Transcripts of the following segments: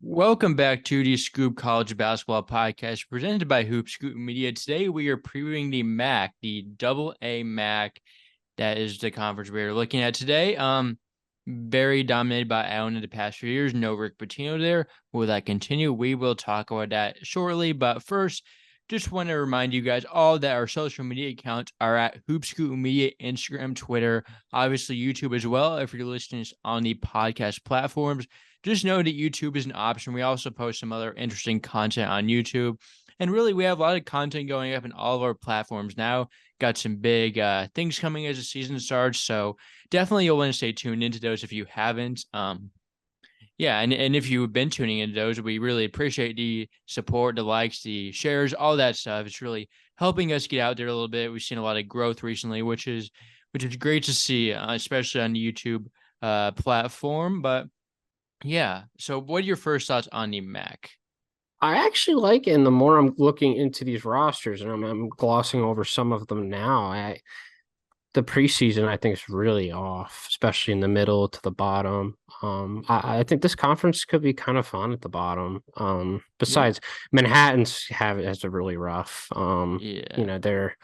Welcome back to the Scoop College Basketball Podcast presented by Hoop Scoop Media. Today we are previewing the Maac, the Double A Maac. That is the conference we are looking at today. Very dominated by Iona the past few years. No Rick Piton there. Will that continue? We will talk about that shortly. But first, just want to remind you guys all that our social media accounts are at Hoop Scoop Media, Instagram, Twitter, obviously YouTube as well. If you're listening on the podcast platforms, just know that YouTube is an option. We also post some other interesting content on YouTube. And really, we have a lot of content going up in all of our platforms now. Got some big things coming as the season starts. So definitely you'll want to stay tuned into those if you haven't. Yeah, and if you've been tuning into those, we really appreciate the support, the likes, the shares, all that stuff. It's really helping us get out there a little bit. We've seen a lot of growth recently, which is great to see, especially on the YouTube platform. But yeah. So what are your first thoughts on the Mac? I actually like it, and the more I'm looking into these rosters, and I'm glossing over some of them now. The preseason I think is really off, especially in the middle to the bottom. I think this conference could be kind of fun at the bottom. Yeah. Besides Manhattan's has a really rough. Yeah. They're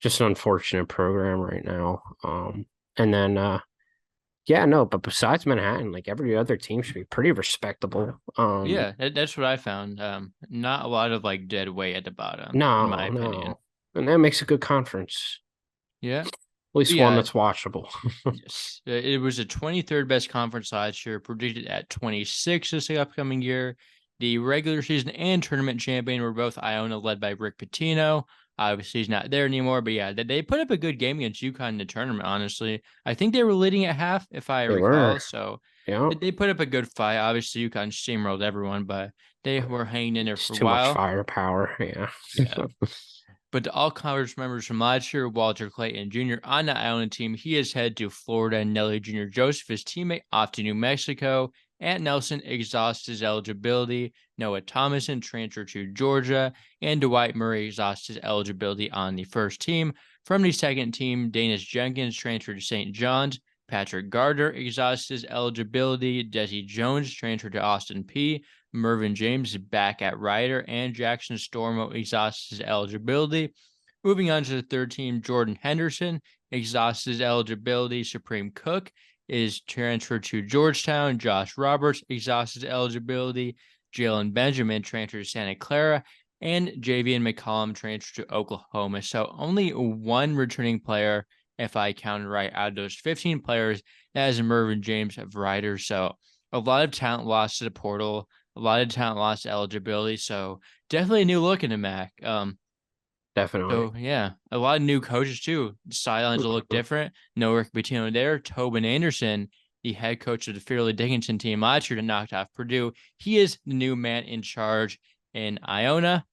just an unfortunate program right now. And then yeah, no, but besides Manhattan, like every other team should be pretty respectable. Yeah. That's what I found. Not a lot of like dead weight at the bottom, in my No, opinion. no. And that makes a good conference. Yeah. At least one Yeah. that's watchable. Yes. It was the 23rd best conference last year, predicted at 26 this upcoming year. The regular season and tournament champion were both Iona, led by Rick Pitino. Obviously, he's not there anymore, but yeah, they put up a good game against UConn in the tournament, honestly. I think they were leading at half, if I They recall. were. So Yeah. they put up a good fight. Obviously, UConn steamrolled everyone, but they were hanging in there It's for a too much while. firepower. Yeah. Yeah. But to all college members from last year, Walter Clayton Jr. on the Island team, he is headed to Florida. And Nelly Jr. Joseph, his teammate, off to New Mexico. Ant Nelson exhausts his eligibility. Noah Thomason transferred to Georgia. And Dwight Murray exhausts his eligibility on the first team. From the second team, Danis Jenkins transferred to St. John's. Patrick Gardner exhausts his eligibility. Desi Jones transferred to Austin P. Mervyn James back at Ryder, and Jackson Stormo exhausts his eligibility. Moving on to the third team, Jordan Henderson exhausts his eligibility. Supreme Cook is transferred to Georgetown. Josh Roberts exhausts his eligibility. Jalen Benjamin transferred to Santa Clara, and Javian McCollum transferred to Oklahoma. So only one returning player, if I counted right, out of those 15 players, that is Mervyn James of Ryder. So a lot of talent lost to the portal, a lot of talent lost eligibility, so definitely a new look in the Mac. Definitely. So yeah, a lot of new coaches too. The sidelines will look different. No Rick Pitino there. Tobin Anderson, the head coach of the Fairleigh Dickinson team last year, that knocked off Purdue. He is the new man in charge in Iona.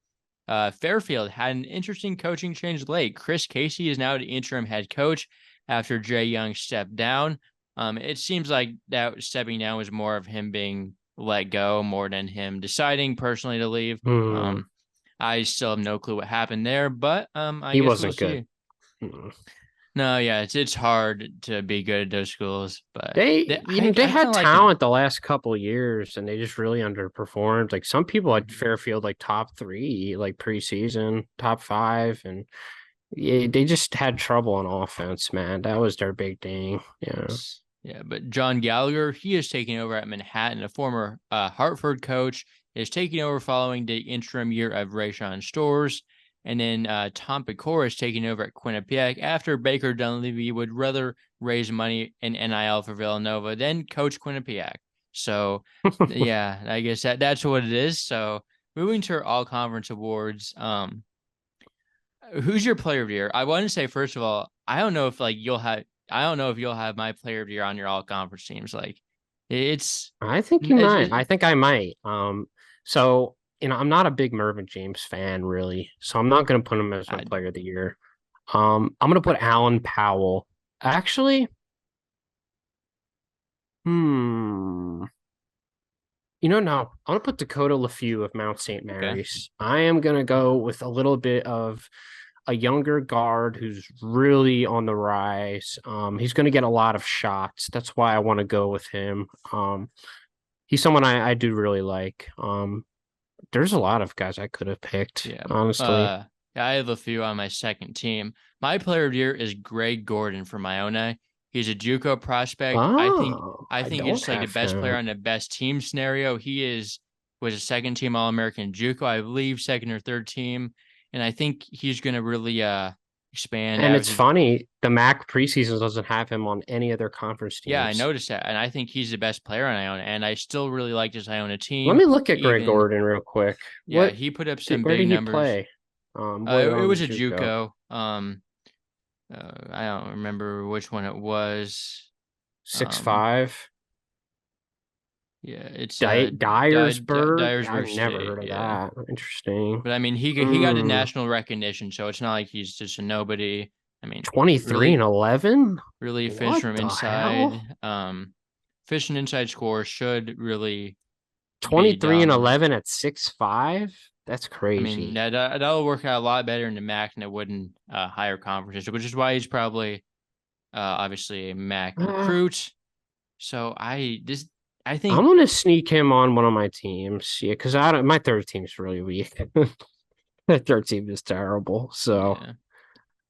Fairfield had an interesting coaching change late. Chris Casey is now the interim head coach after Jay Young stepped down. It seems like that stepping down was more of him being let go more than him deciding personally to leave. Hmm. Um, I still have no clue what happened there, but I He guess we'll wasn't good. see. Hmm. No, yeah, it's hard to be good at those schools, but They, I they kind had of like the talent the last couple of years, and they just really underperformed. Like some people had Fairfield like top three, like preseason, top five, and yeah, they just had trouble on offense, man. That was their big thing. Yeah. Yes. Yeah, but John Gallagher, he is taking over at Manhattan. A former Hartford coach is taking over following the interim year of Rayshawn Stores. And then Tom Pecora is taking over at Quinnipiac after Baker Dunleavy would rather raise money in NIL for Villanova than coach Quinnipiac. So, yeah, I guess that's what it is. So, moving to our all conference awards, who's your player of the year? I want to say first of all, I don't know if you'll have my player of the year on your all conference teams. Like it's I think you it's, might. I it's think I might. So I'm not a big Mervyn James fan, really. So I'm not gonna put him as my I, player of the year. I'm gonna put Alan Powell. Actually, hmm. No, I'm gonna put Dakota LaFew of Mount St. okay. Mary's. I am gonna go with a little bit of a younger guard who's really on the rise. He's gonna get a lot of shots. That's why I want to go with him. he's someone I do really like. There's a lot of guys I could have picked, Yeah. honestly. I have a few on my second team. My player of the year is Greg Gordon from Iona. He's a JUCO prospect. I think Oh, I I think he's don't just like the have best player him. on the best team scenario. Was a second team All American JUCO, I believe, second or third team, and I think he's going to really expand. And it's Average. funny, the Maac preseason doesn't have him on any other conference Yeah, I teams. noticed that, and I think he's the best player on Iona, and I still really like this Iona Let team. me look at Greg Even Gordon real quick. Yeah, he put up some Where big did he numbers. play? What It on the was a JUCO? JUCO. I don't remember which one it was. Six Um, five. yeah, it's Dyersburg. I've Dyersburg never State. heard of Yeah, that. Interesting. but I mean, he got the Hmm. national recognition, so it's not like he's just a nobody. I mean, 23 and really, 11? really fish What from the inside. hell? Fish and inside score should really be 23 and dominant. 11 at 6'5"? That's I mean, crazy. that'll work out a lot better in the MAC than it would in higher conferences, which is why he's probably obviously a MAC Uh, recruit. So I I'm think gonna sneak him on one of my teams. Yeah, because I don't my third team's really weak. My third team is terrible. So yeah.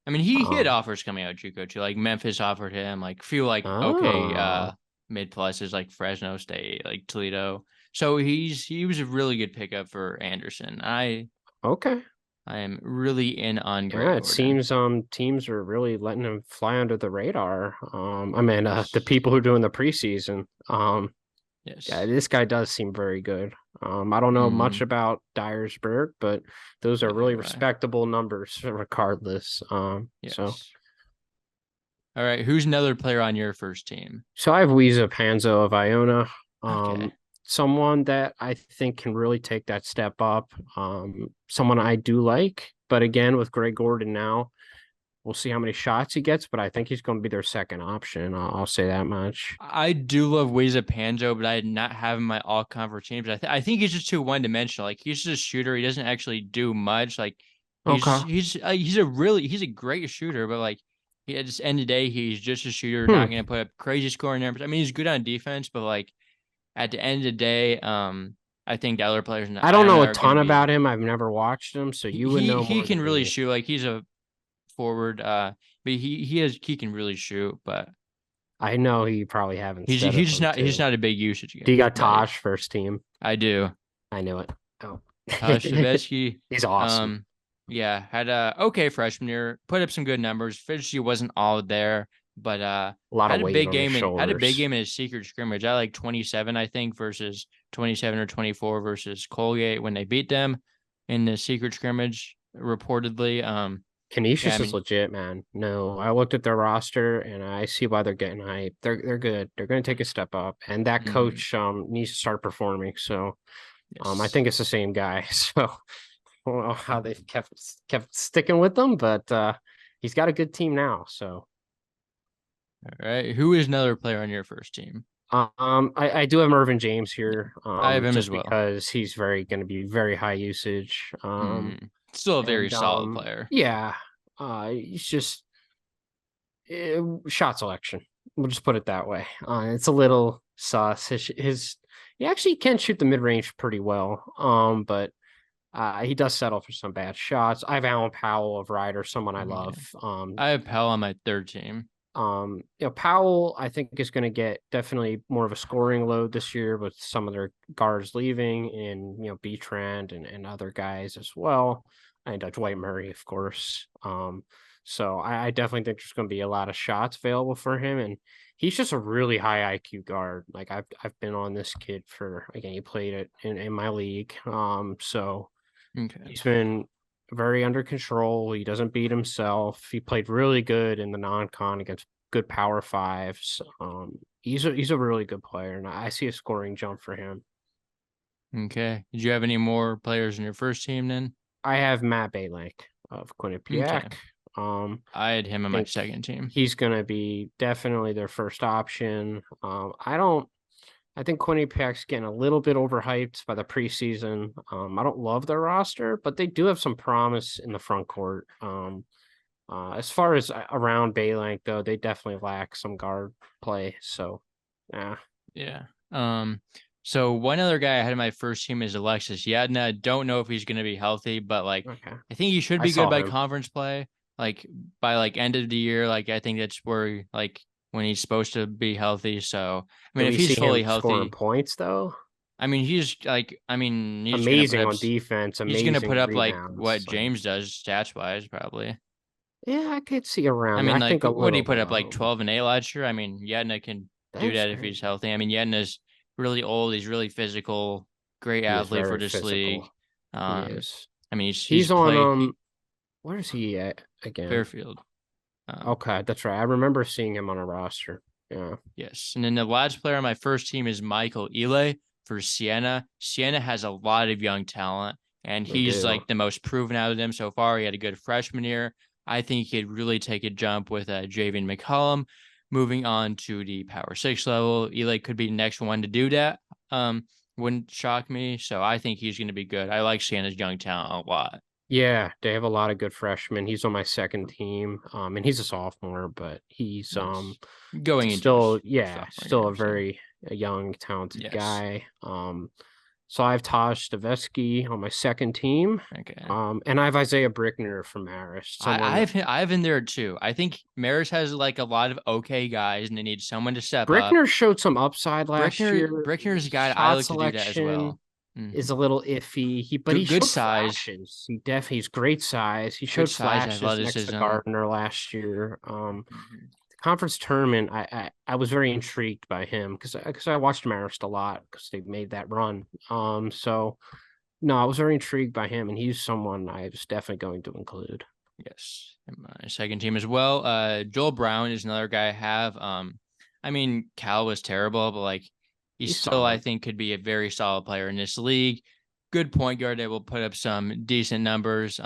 I mean he had um offers coming out of JUCO too. Like Memphis offered him like few like okay oh mid pluses like Fresno State, like Toledo. So he was a really good pickup for Anderson. okay. I am really in on Greg Yeah, it Gordon. seems teams are really letting him fly under the radar. I mean the Yes. people who are doing the preseason. Yeah, Yes. this guy does seem very good. I don't know much Mm, about Dyersburg, but those are neither really do I. respectable numbers regardless. Yes. All right. Who's another player on your first team? So I have Weeza Panzo of Iona. Okay. Someone that I think can really take that step up. Someone I do like, but again, with Greg Gordon now, we'll see how many shots he gets, but I think he's going to be their second option. I'll say that much. I do love Weza Panzo, but I did not have him in my all conference teams. I think he's just too one dimensional. Like he's just a shooter. He doesn't actually do much. Like Okay. he's a great shooter, but like he at the end of the day, he's just a shooter, Hmm. not gonna put up crazy scoring numbers. I mean, he's good on defense, but like at the end of the day, I think the other players in I don't Iona know a are gonna ton be about him. I've never watched him, so you would know he more can than really me. shoot. Like he's a forward, but he can really shoot, but I know he probably have instead of him he's too. not a big usage Do you guy. got But yeah, Tosh first team? I do. I knew it. Oh, Shabetsky, he's awesome. yeah, had a okay freshman year, put up some good numbers. Efficiency wasn't all there, but A lot of weight on his had a big shoulders. game in his secret scrimmage. I like 27, I think, versus 27 or 24 versus Colgate when they beat them in the secret scrimmage, reportedly. Yeah, I Canisius is mean, legit, man. No, I looked at their roster and I see why they're getting hyped. They're good. They're going to take a step up, and that mhm, coach needs to start performing. So I yes. think it's the same guy. So I don't know how they've kept sticking with them, but he's got a good team now. So All right. Who is another player on your first team? I do have Mervin James Yeah, here, I have him as just well. because he's very going to be very high usage. Still a very And solid player. yeah, he's just shot selection. We'll just put it that way. It's a little sus. His he actually can shoot the mid range pretty well. But he does settle for some bad shots. I have Alan Powell of Ryder, someone I love. Yeah. I have Pell on my third team. Powell, I think is going to get definitely more of a scoring load this year with some of their guards leaving, and B Trend and other guys as well, and Dwight Murray, of course. So I definitely think there's going to be a lot of shots available for him, and he's just a really high IQ guard. Like I've been on this kid for again, he played it in my league. So Okay. he's been very under control. He doesn't beat himself. He played really good in the non-con against good power fives. He's a really good player, and I see a scoring jump for him. Okay. Did you have any more players in your first team then? I have Matt Baylak of Okay. Quinnipiac. I had him I on my think second team. he's gonna be definitely their first option. I don't. I think Quinnipiac's getting a little bit overhyped by the preseason. I don't love their roster, but they do have some promise in the front court. As far as around Baylank, though, they definitely lack some guard play. So, yeah. Yeah. Um, So one other guy I had in my first team is Alexis Yadna. Don't know if he's going to be healthy, but like Okay. I think he should I be good saw by him. conference play. Like by like end of the year, like I think that's where like when he's supposed to be healthy. So I Did mean, if we he's see fully him scoring healthy, points though? I mean he's like I mean he's gonna put Amazing up on defense, he's gonna put amazing up like what rebounds. Like, James does stats wise probably. yeah, I could see I around there. mean I like think a what did he little put up like low. 12 and 8 last year? I mean Yadna can do That's that if he's crazy. healthy. I mean Yadna's really old. He's really physical. Great He is athlete for very this league. physical. He Um, is. I mean, he's He's on played where is he at again? Fairfield. Um, Okay, that's right. I remember seeing him on a roster. Yeah, yes, and then the last player on my first team is Michael Ile for Siena. Siena has a lot of young talent, and they he's do. like the most proven out of them so far. He had a good freshman year. I think he could really take a jump with Javian McCollum. Moving on to the Power Six level, Ile could be the next one to do that. Wouldn't shock me. So I think he's going to be good. I like Siena's young talent a lot. Yeah, they have a lot of good freshmen. He's on my second team. And he's a sophomore, but he's Yes. Going into his still, yeah, sophomore still year. a So, very young, talented yes. guy. So I have Taj Stavetsky on my second team. Okay. And I have Isaiah Brickner from Marist, someone. I have in there too. I think Maris has like a lot of okay guys and they need someone to step up. Brickner showed some upside last year. Brickner is a His guy I shot like to do that as selection well. Hmm. is a little iffy. But he Good showed size, flashes. He's great size. He good showed size, flashes next to athleticism. Gardner last year. Mhm. The conference tournament, I was very intrigued by him because I watched Marist a lot because they made that run. So no, I was very intrigued by him, and he's someone I was definitely going to include. Yes. And my second team as well. Joel Brown is another guy I have. I mean, Cal was terrible, but like he He's still, I solid. think, could be a very solid player in this league. Good point guard that will put up some decent numbers.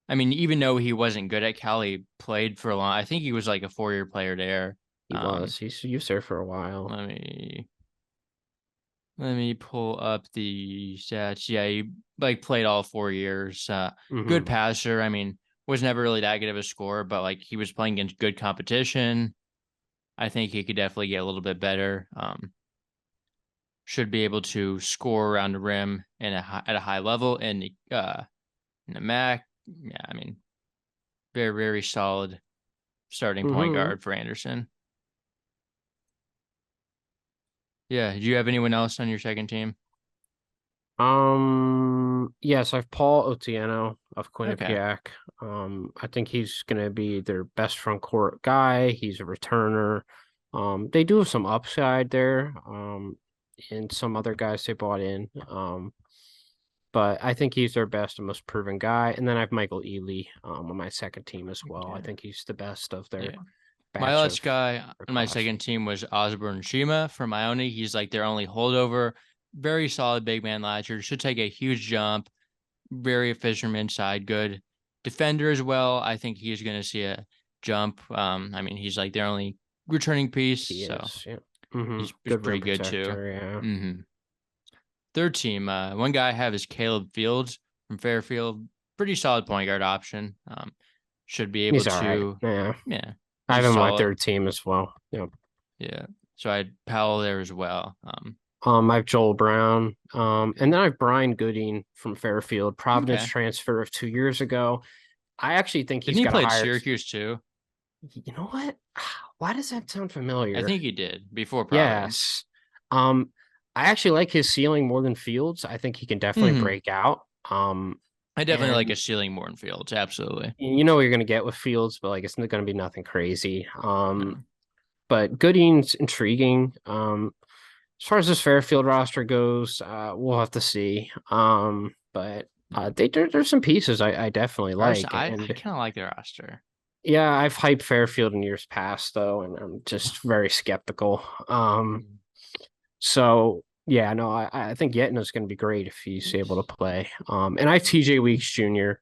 I mean, even though he wasn't good at Cal, he played for a long. I think he was like a 4 year player there. He was. He was there for a while. Let me pull up the stats. Yeah, he like played all 4 years. Good Hmm. passer. I mean, was never really that good of a scorer, but like he was playing against good competition. I think he could definitely get a little bit better. Should be able to score around the rim and at a high level in the Maac. Yeah, I mean, very very solid starting point Hmm. guard for Anderson. Yeah. Do you have anyone else on your second team? Yes, I've Paul Otieno of Okay. Quinnipiac. I think he's gonna be their best front court guy. He's a returner. They do have some upside there. And some other guys they bought in. But I think he's their best and most proven guy. And then I have Michael Ealy on my second team as well. I Okay. think he's the best of their Yeah. My batch last of guy their on my class. second team was Osborne Shima from Iona. He's like their only holdover. Very solid big man last year. Should take a huge jump. Very efficient inside. Good defender as well. I think he's going to see a jump. I mean, he's like their only returning piece. He So is, yeah. he's Good rim pretty good too. protector, yeah. Hmm. Third team, one guy I have is Caleb Fields from Fairfield. Pretty solid point guard option. Should be able He's all right. to, Yeah. yeah, I have just him on my solid. third team as well. Yeah. Yeah. So I had Powell there as well. I have Joel Brown. And then I have Brian Gooding from Fairfield, Providence Okay. transfer of 2 years ago. I actually think Didn't he's he got a play at higher. Syracuse too? You know what? Why does that sound I familiar? think he did before Providence. Yes. Um, I actually like his ceiling more than Fields. I think he can definitely Hmm. break out. I definitely like And a ceiling more in Fields. Absolutely. you know what you're gonna get with Fields, but like it's not gonna be nothing crazy. No. But Gooding's intriguing. As far as this Fairfield roster goes, we'll have to see. But there's some pieces I definitely like, I and kind of like the roster. yeah, I've hyped Fairfield in years past though, and I'm just very skeptical. Mhm. So yeah, no, I think Yetna's going to be great if he's able Yes. to play. And I have TJ Weeks Jr.,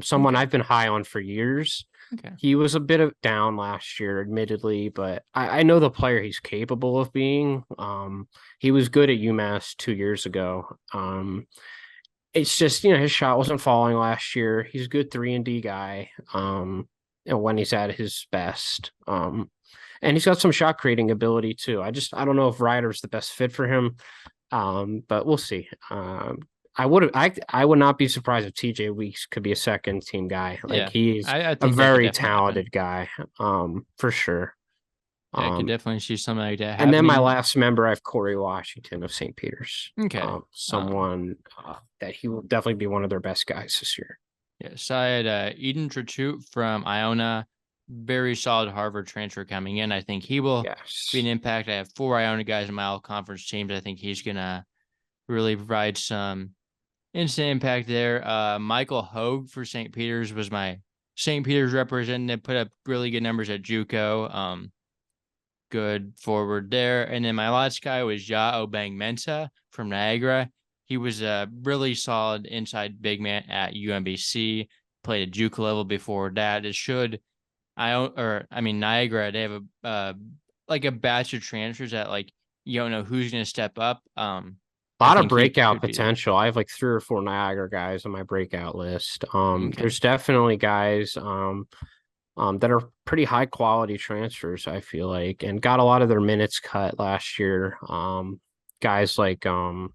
someone Okay. I've been high on for years. Okay. He was a bit of down last year, admittedly, but I know the player he's capable of being. He was good at UMass 2 years ago. It's just, his shot wasn't falling last year. He's a good 3-and-D guy. And when he's at his best. and he's got some shot creating ability too. I don't know if Ryder's the best fit for him, but we'll see. I would not be surprised if TJ Weeks could be a second team guy. Like Yeah, he's I a think that could very definitely happen. talented guy, for sure. Yeah, I could Um, definitely see something like that and then my happening. last member, I have Corey Washington of St. Peter's. Okay. Someone that he will definitely be one of their best guys this year. Yeah, so I had Eden Trachute from Iona, very solid Harvard transfer coming in. I think he will be an Yes. impact. I have 4 Iona guys in my all conference teams. I think he's gonna really provide some instant impact there. Michael Hogue for St. Peter's was my St. Peter's representative, put up really good numbers at JUCO. Good forward there. And then my last guy was Ja Obeng Mensah from Niagara. He was a really solid inside big man at UMBC. Played at JUCO level before that. Niagara. They have a like a batch of transfers that like you don't know who's going to step up. A I lot of think he breakout could be there. potential. I have like 3 or 4 Niagara guys on my breakout list. Okay. There's definitely guys that are pretty high quality transfers, I feel like, and got a lot of their minutes cut last year. Guys like the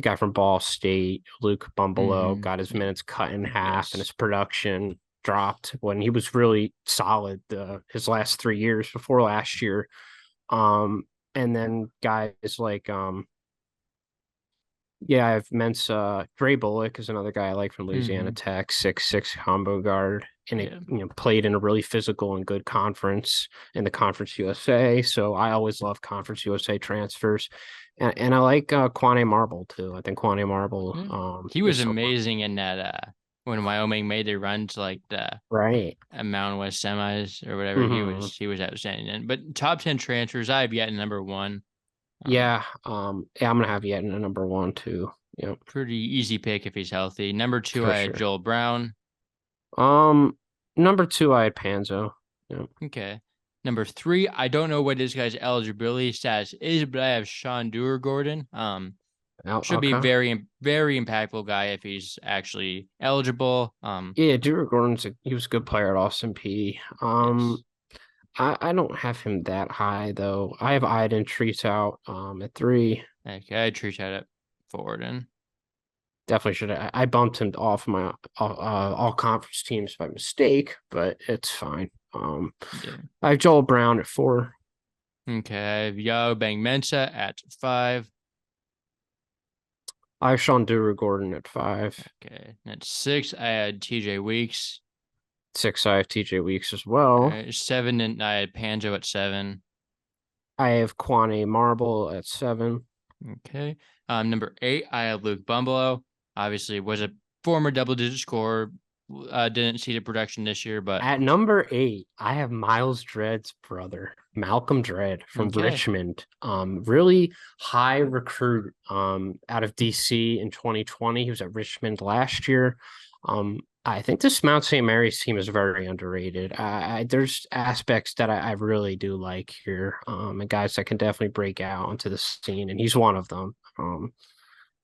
guy from Ball State, Luke Bumbelow, got his Yeah. minutes cut in half and Yes. his production dropped when he was really solid his last 3 years before last year. And then guys like yeah, I've Mensa. Dre Bullock is another guy I like from Louisiana Mm-hmm. Tech, 6'6" combo guard, and it Yeah. played in a really physical and good conference in the Conference USA. So I always love Conference USA transfers, and I like Quane Marble too. I think Quane Marble Yeah. He is was someone, amazing in that when Wyoming made their run to like the right. Mountain West semis or whatever. He Hmm. was he was outstanding in. But top 10 transfers, I have yet number one. Um, Yeah, yeah, I'm gonna have Yet in a number one too. Yep, Pretty easy pick if he's healthy. Number two, for I had sure. Joel Brown. Um, Number two, I had Panzo. Yep. Okay. Number three, I don't know what this guy's eligibility status is, but I have Sean Dewar Gordon. Should be Okay. very impactful guy if he's actually eligible. Yeah, Drew Gordon's he was a good player at Austin P. Yes. I don't have him that high though. I have Iden Treats out at 3. Okay, I treat that at forward and Definitely should I bumped him off my all conference teams by mistake, but it's fine. yeah. I have Joel Brown at 4. Okay, I have Yao Bang Mensa at 5. I have Sean Duru Gordon at 5. Okay, at 6, I had TJ Weeks. 6, I have TJ Weeks as All well. right, 7, and I had Panjo at 7. I have Quane Marble at 7. Okay. Number 8, I have Luke Bumbalo. Obviously, was a former double-digit scorer. Didn't see the production this year, but At number 8, I have Miles Dredd's brother, Malcolm Dredd from okay. Richmond. Really high recruit out of DC in 2020. He was at Richmond last year. I think this Mount St. Mary's team is very underrated. There's aspects that I really do like here, and guys that can definitely break out onto the scene, and he's one of them.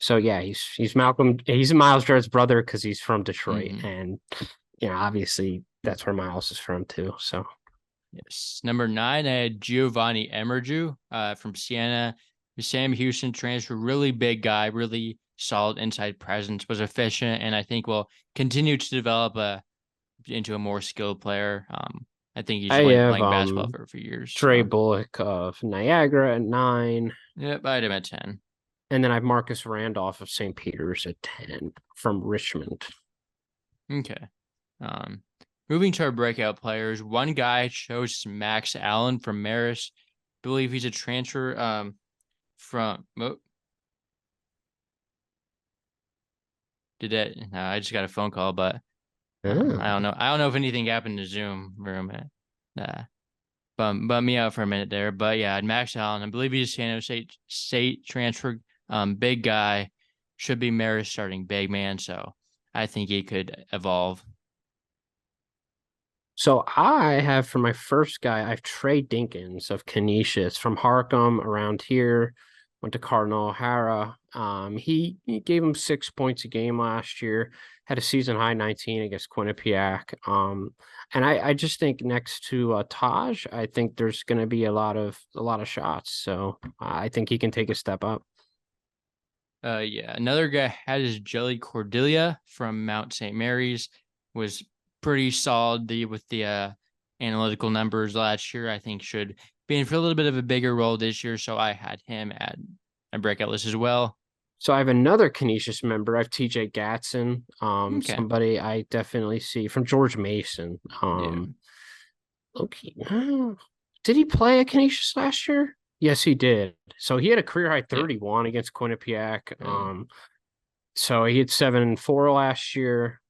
So yeah, he's Miles Dredd's brother because he's from Detroit, Mm-hmm. and obviously that's where Miles is from too. So Yes. Number 9, I had Giovanni Emerju from Siena. The Sam Houston transfer, really big guy, really solid inside presence, was efficient, and I think will continue to develop into a more skilled player. I think he's I going to be have playing basketball for a few years. Trey So, Bullock of Niagara at 9, yep, I had him at 10. and then I have Marcus Randolph of St. Peter's at 10 from Richmond. Okay. Um, Moving to our breakout players, one guy chose Max Allen from Marist. Believe he's a transfer from did that. No, I just got a phone call, but Oh. I don't know. I don't know if anything happened in the Zoom room. Bummed me out for a minute there. But yeah, Max Allen, I believe he's a San Jose State transfer. Big guy, should be Marist starting big man. So I think he could evolve. So I have for my first guy, I have Trey Dinkins of Canisius from Harcum around here. went to Cardinal O'Hara. He gave him 6 points a game last year, had a season high 19 against Quinnipiac. And I just think next to Taj, I think there's going to be a lot of shots. So I think he can take a step up. Yeah, another guy had his Jelly Cordelia from Mount St. Mary's, was pretty solid with the analytical numbers last year. I think should be in for a little bit of a bigger role this year, so I had him at my breakout list as well. So I have another Canisius member. I have TJ Gatson, Okay, somebody I definitely see from George Mason. yeah, Okay. Did he play at Canisius last year? Yes, he did. So he had a career high yeah, 31 against Quinnipiac. really. So he had 7-4 last year.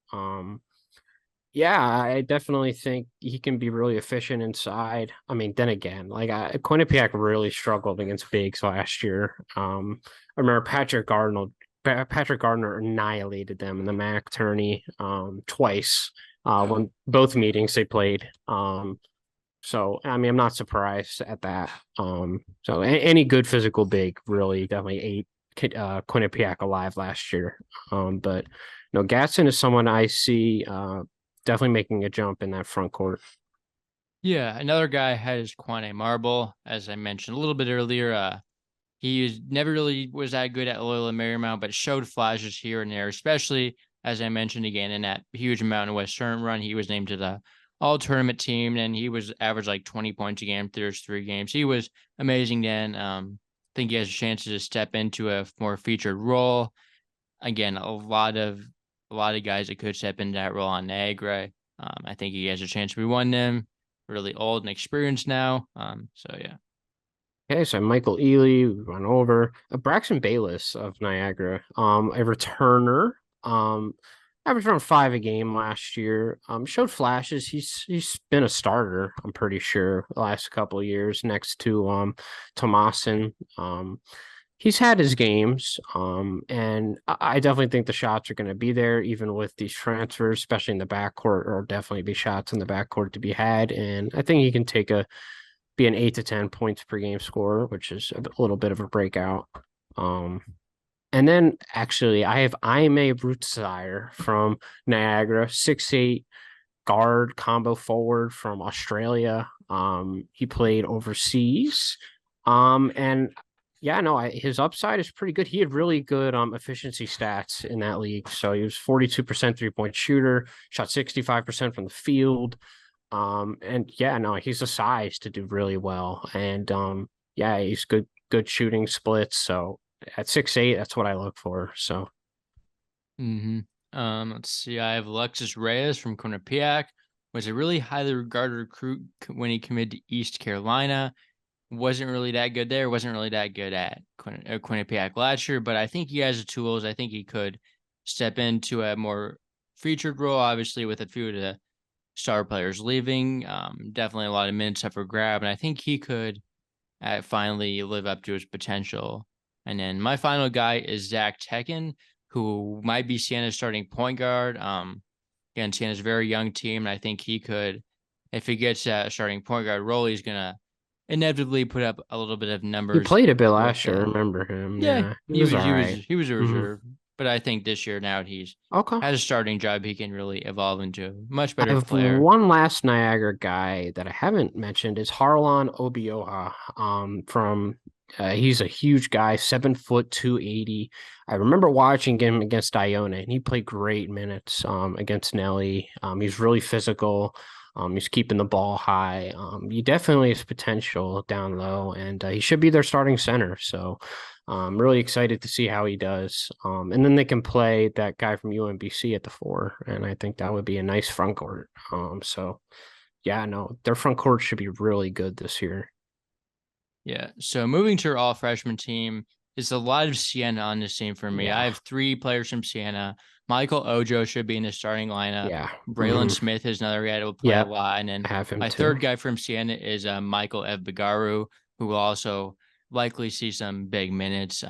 Yeah, I definitely think he can be really efficient inside. I mean, then again, Quinnipiac really struggled against bigs last year. I remember Patrick Gardner annihilated them in the Maac tourney twice when both meetings they played. So I mean, I'm not surprised at that. So any good physical big really definitely ate Quinnipiac alive last year. But no, Gatson is someone I see definitely making a jump in that front court. Yeah, another guy has Quane Marble, as I mentioned a little bit earlier. Never really was that good at Loyola Marymount, but showed flashes here and there, especially as I mentioned again in that huge Mountain West tournament run. He was named to the all tournament team, and he was averaged like 20 points a game through his 3 games. He was amazing then. I think he has a chance to step into a more featured role. Again, a lot of guys that could step into that role on Niagara. I think he has a chance to be one of them. Really old and experienced now. So yeah. Okay, so Michael Ely, we run over Braxton Bayless of Niagara, a returner, averaged around 5 a game last year. Showed flashes. He's been a starter, I'm pretty sure, the last couple of years next to Tomasin. He's had his games, and I definitely think the shots are going to be there, even with these transfers, especially in the backcourt. Or definitely be shots in the backcourt to be had, and I think he can be an 8 to 10 points per game scorer, which is a little bit of a breakout. Um, and then actually, I have Ime Brutsire from Niagara, 6'8" guard combo forward from Australia. He played overseas. And yeah, no, his upside is pretty good. He had really good efficiency stats in that league. So he was 42% 3-point shooter, shot 65% from the field. And yeah, no, he's a size to do really well. And yeah, he's good shooting splits. So at 6'8", that's what I look for. So Mm-hmm. Let's see. I have Alexis Reyes from Quinnipiac. Was a really highly regarded recruit when he committed to East Carolina. Wasn't really that good there. Wasn't really that good at Quinnipiac last year, but I think he has the tools. I think he could step into a more featured role, obviously, with a few of the star players leaving. Definitely a lot of minutes up for grab, and I think he could finally live up to his potential. And then my final guy is Zach Tekken, who might be Siena's starting point guard. Again, Siena's a very young team, and I think he could, if he gets that starting point guard role, he's gonna inevitably put up a little bit of he numbers played a bit with last year. I remember him. yeah, Yeah, he he was was all he was right. he was a Mm-hmm. reserve. But I think this year now he's Okay. has a starting job, he can really evolve into a much I better have player. one last Niagara guy that I haven't mentioned is Harlan Obioha. From he's a huge guy, 7 foot 280. I remember watching him against Iona, and he played great minutes against Nelly. He's really physical. He's keeping the ball high. He definitely has potential down low, and he should be their starting center. So I'm really excited to see how he does. And then they can play that guy from UMBC at the 4, and I think that would be a nice front court. So yeah, no, their front court should be really good this year. Yeah. So moving to our all freshman team is a lot of Siena on this team for me. I Yeah, have 3 players from Siena. Michael Ojo should be in the starting lineup. yeah. Braylon Smith is another guy that will play a Yep, lot. And then I have him my too. third guy from Siena is Michael Evbagaru, who will also likely see some big minutes.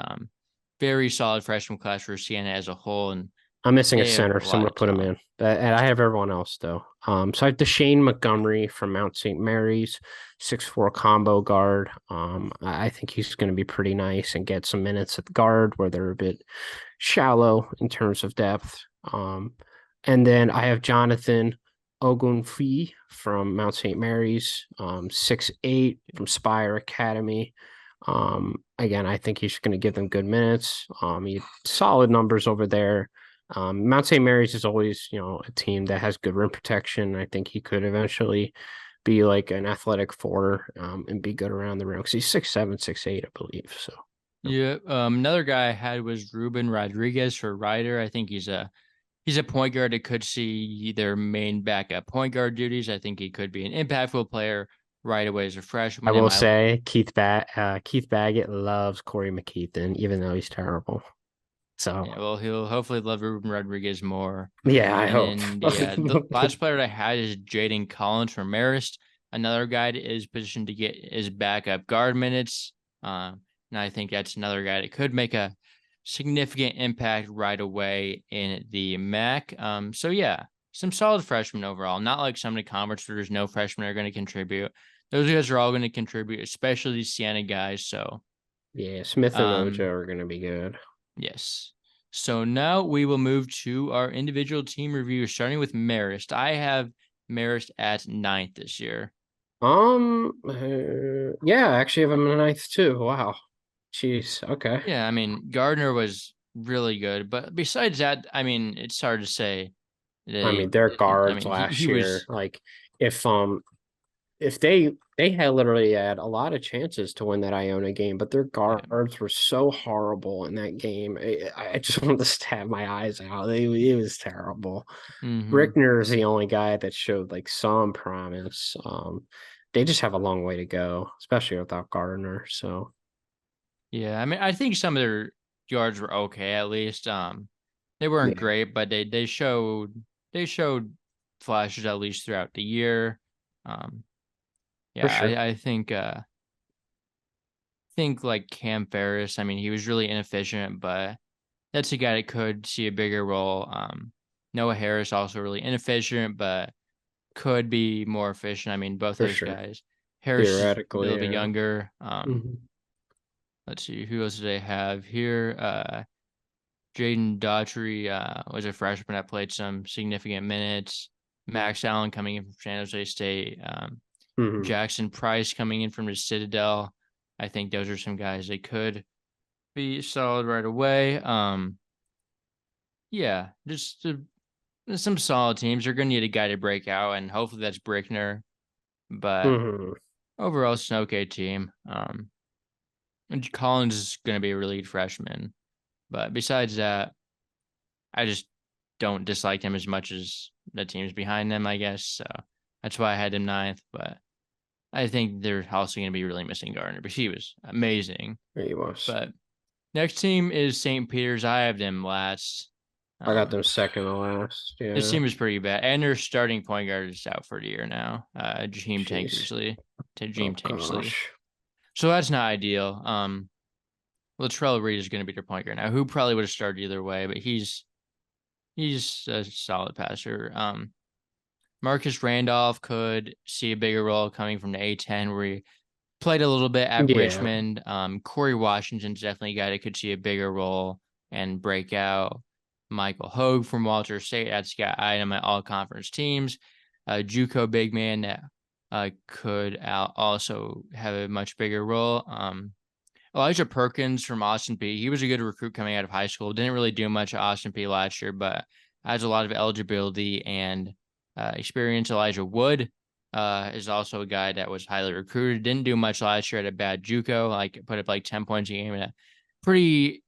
Very solid freshman class for Siena as a whole. And I'm missing a They have center, a so I'm lot gonna of put him talent. in. And I have everyone else though. So I have Deshane Montgomery from Mount St. Mary's, 6'4" combo guard. I think he's gonna be pretty nice and get some minutes at the guard where they're a bit shallow in terms of depth. And then I have Jonathan Ogunfi from Mount St. Mary's, 6'8" from Spire Academy. Again, I think he's going to give them good minutes. He had solid numbers over there. Mount St. Mary's is always, a team that has good rim protection. I think he could eventually be like an athletic four, and be good around the rim because he's 6'7", 6'8", I believe. So, Yeah. Another guy I had was Ruben Rodriguez for Ryder. I think he's a point guard that could see their main backup point guard duties. I think he could be an impactful player right away as a I freshman. In will my say Keith Baggett loves Corey McKeithen, even though he's terrible. So Yeah, well, he'll hopefully love Ruben Rodriguez more. yeah, I And hope. then the last player that I had is Jaden Collins from Marist. Another guy that is positioned to get his backup guard minutes. And I think that's another guy that could make a significant impact right away in the MAC. So yeah, some solid freshmen overall. Not like some of the conference where there's no freshmen are going to contribute. Those guys are all going to contribute, especially these Siena guys. So Yeah, Smith and Ojo um, are gonna be good. yes. So now we will move to our individual team review, starting with Marist. I have Marist at ninth this year. Yeah, I actually have him in the ninth too. Wow. Jeez. Okay. Yeah, I mean, Gardner was really good, but besides that, I mean, it's hard to say. I They, mean, their I guards mean, he last year, was, like if if they had literally had a lot of chances to win that Iona game, but their yeah. guards were so horrible in that game. I just wanted to stab my eyes out. It was terrible. Mm-hmm. Rickner is the only guy that showed like some promise. They just have a long way to go, especially without Gardner. So Yeah, I mean, I think some of their yards were okay at least. They weren't yeah, great, but they showed flashes at least throughout the year. Um, for yeah, sure. I think like Cam Ferris, I mean, he was really inefficient, but that's a guy that could see a bigger role. Noah Harris also really inefficient, but could be more efficient. I mean, both For those sure. guys. Harris is a Theoretically, little bit yeah. younger. Hmm. Let's see, who else do they have here? Jaden Daughtry was a freshman that played some significant minutes. Max Allen coming in from San Jose State. Hmm. Jackson Price coming in from the Citadel. I think those are some guys that could be solid right away. Yeah, just some solid teams. You're gonna need a guy to break out, and hopefully that's Brickner. But Hmm. overall, it's an okay team. And Collins is gonna be a really good freshman. But besides that, I just don't dislike him as much as the teams behind them, I guess. So that's why I had him ninth. But I think they're also gonna be really missing Gardner, but he was amazing. He was. But next team is St. Peter's. I have them last. I got Um, them second to last. This Yeah. team is pretty bad, and their starting point guard is out for the year now. Jaheim Jeez. Tankersley, to Oh Jaheim Tankersley. gosh. So that's not ideal. Latrell Reed is going to be their point guard now, who probably would have started either way, but he's a solid passer. Marcus Randolph could see a bigger role coming from the A10, where he played a little bit at Yeah. Richmond. Corey Washington's definitely a guy that could see a bigger role and break out. Michael Hogue from Walter State, that's got item at all conference teams. JUCO big man that could also have a much bigger role. Elijah Perkins from Austin P. He was a good recruit coming out of high school. Didn't really do much at Austin P last year, but has a lot of eligibility and experience. Elijah Wood is also a guy that was highly recruited. Didn't do much last year at a bad JUCO. Like put up like 10 points a game in a pretty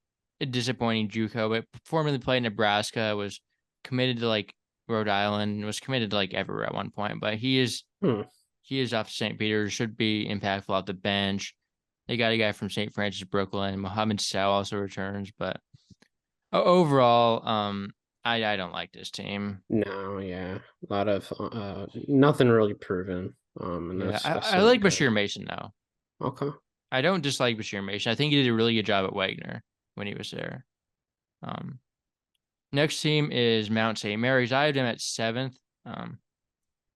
disappointing JUCO, but formerly played Nebraska. Was committed to like Rhode Island. Was committed to like everywhere at one point. But Hmm. he is off to St. Peter's. Should be impactful off the bench. They got a guy from St. Francis, Brooklyn. Mohammed Sal also returns, but overall, I don't like this team. No, yeah. A lot of nothing really proven. And Yeah, that's I not like good. Bashir Mason though. Okay. I don't dislike Bashir Mason. I think he did a really good job at Wagner when he was there. Um, Next team is Mount St. Mary's. I have them at seventh.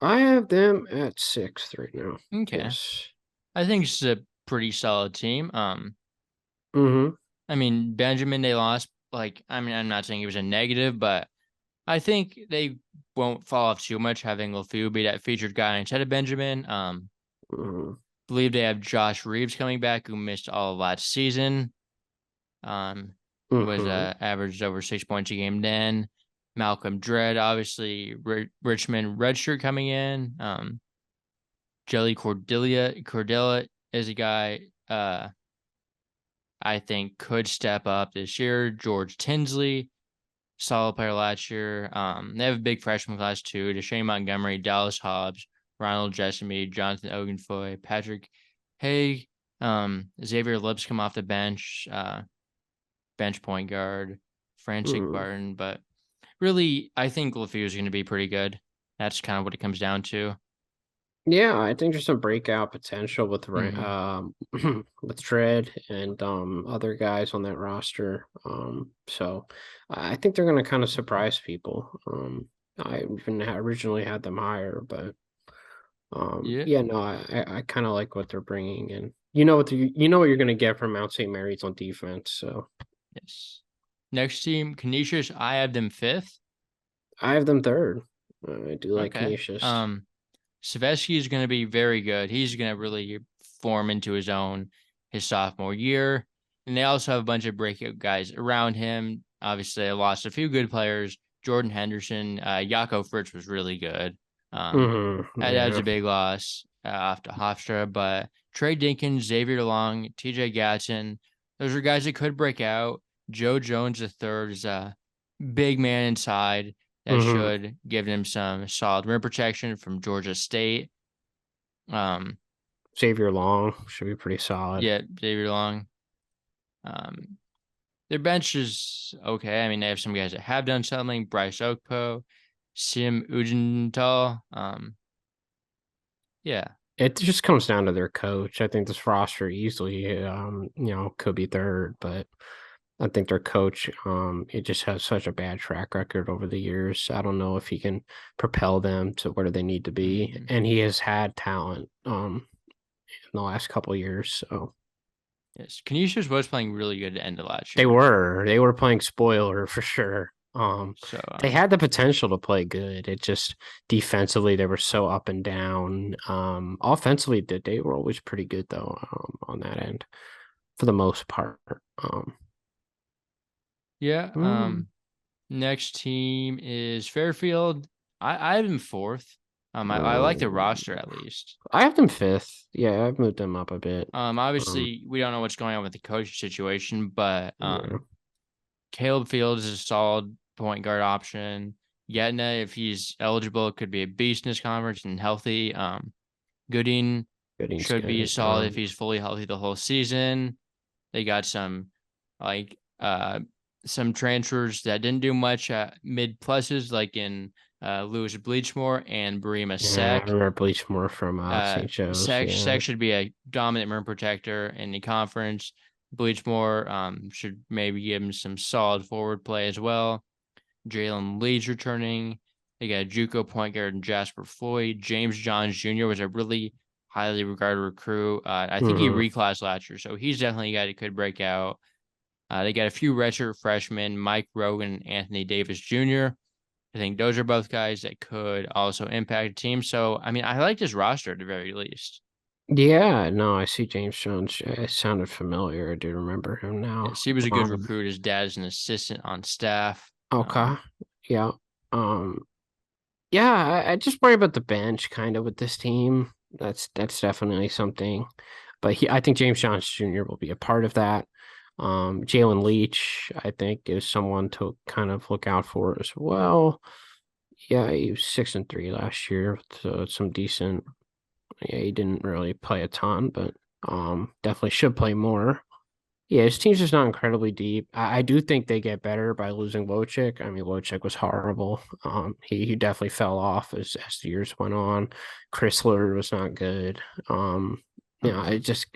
I have them at sixth right now. Okay. Yes. I think it's a pretty solid team. Mm-hmm. I mean, Benjamin, they lost. Like, I mean, I'm not saying it was a negative, but I think they won't fall off too much having LeFou be that featured guy instead of Benjamin. Mm-hmm. Believe they have Josh Reeves coming back, who missed all of last season. Um, was Mm-hmm. averaged over 6 points a game then. Malcolm Dredd, obviously, Richmond redshirt coming in. Jelly Cordilla is a guy I think could step up this year. George Tinsley, solid player last year. They have a big freshman class too. Deshane Montgomery, Dallas Hobbs, Ronald Jessamy, Jonathan Ogunfoy, Patrick Haig, Xavier Lipscomb off the bench, bench point guard, Francis Mm-hmm. Barton. But really, I think LeFou is going to be pretty good. That's kind of what it comes down to. Yeah, I think there's some breakout potential with Mm-hmm. with Dredd and other guys on that roster. So I think they're gonna kind of surprise people. I even originally had them higher, but Yeah. yeah, no, I kind of like what they're bringing in. You know what you're gonna get from Mount St. Mary's on defense. So Yes. Next team, Canisius. I have them fifth. I have them third. I do like Okay. Canisius. Savesky is going to be very good. He's going to really form into his own his sophomore year. And they also have a bunch of breakout guys around him. Obviously, they lost a few good players. Jordan Henderson, Jaco Fritz was really good. That was Yeah. a big loss off to Hofstra. But Trey Dinkins, Xavier Long, TJ Gatson, those are guys that could break out. Joe Jones the third is a big man inside that hmm should give them some solid rim protection from Georgia State. Um, Xavier Long should be pretty solid. yeah, Xavier Long. Um, their bench is okay. I mean, they have some guys that have done something. Bryce Okpo, Sim Ujental. Yeah. It just comes down to their coach. I think this roster easily, could be third, but I think their coach, it just has such a bad track record over the years. I don't know if he can propel them to where they need to be, Mhm. and he has had talent, in the last couple of years. So Yes. Canisius was playing really good at the end of last they year. were they were playing spoiler for sure. So, They had the potential to play good. It just defensively they were so up and down. Offensively, they were always pretty good though, on that end for the most part. yeah. Mm, Next team is Fairfield. I have them fourth. I like the um, roster at least. I have them fifth. Yeah, I've moved them up a bit. Um, Obviously we don't know what's going on with the coach situation, but yeah. Caleb Fields is a solid point guard option. Yetna, if he's eligible, could be a beast in this conference and healthy. Gooding Gooding's should be good. solid if he's fully healthy the whole season. They got like some transfers that didn't do much at mid pluses, like in Lewis Bleachmore and Barima Yeah, I Sek. remember Bleachmore from St. Joe's. Sek Yeah. should be a dominant rim protector in the conference. Bleachmore should maybe give him some solid forward play as well. Jalen Lee's returning. They got a JUCO point guard and Jasper Floyd. James Johns Jr. was a really highly regarded recruit. I think he hmm reclassed last year, so he's definitely a guy that could break out. They got a few redshirt freshmen, Mike Rogan and Anthony Davis Jr. I think those are both guys that could also impact the team. So, I mean, I like this roster at the very least. Yeah, no, I see James Jones. It sounded familiar. I do remember him now. Yes, he was a good recruit. His dad is an assistant on staff. Okay. Yeah. Um, yeah, I just worry about the bench kind of with this team. That's definitely something. But I think James Johns Jr. will be a part of that. Jalen Leach, I think, is someone to kind of look out for as well. Yeah, he was 6-3 last year, so it's some decent. Yeah, he didn't really play a ton, but definitely should play more. Yeah, his team's just not incredibly deep. I do think they get better by losing Wojcik. I mean, Wojcik was horrible. He definitely fell off as the years went on. Chrysler was not good. It just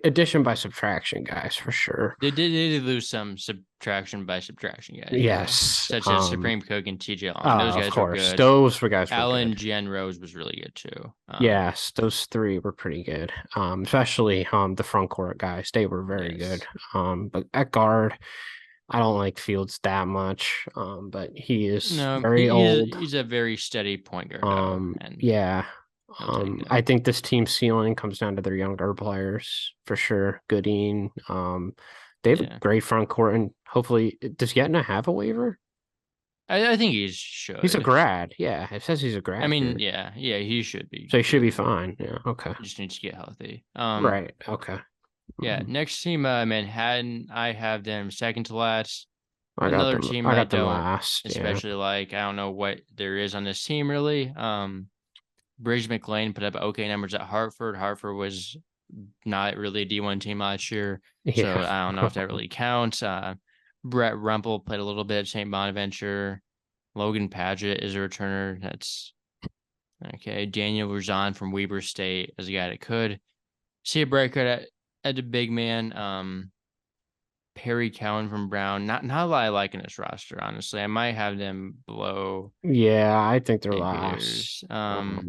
addition by subtraction guys for sure. They did lose some subtraction by subtraction guys, though, Yes. such as Supreme Cook and TJ Long. Those Of guys were course. good. Those were guys were Allen good. Jen Rose was really good too. Yes, those three were pretty good. Especially the front court guys. They were very good. Yes. But at guard, I don't like Fields that much. But he is No, very old. he's a very steady point guard though, and Yeah. he'll take that. I think this team's ceiling comes down to their younger players for sure. Goodine. They have a great front court, and hopefully, does Yetna have a waiver? I think he He's a should. grad. Yeah, it says he's a I grad mean, here. yeah, he should be. So he should be Good. fine. Yeah. Okay. He just needs to get healthy. Right. Okay. Yeah. Next team, Manhattan. I have them second to last. I got Another them. team I I got them don't last. especially like. I don't know what there is on this team really. Bridge McLean put up okay numbers at Hartford. Hartford was not really a D1 team last year, Yeah. so I don't know if that really counts. Brett Rumpel played a little bit at St. Bonaventure. Logan Paget is a returner. That's okay. Daniel Ruzan from Weber State as a guy that could see a breakout at the big man. Perry Cowan from Brown. Not a lot I like in this roster, honestly. I might have them below Yeah, I think they're St. last. Peter's. I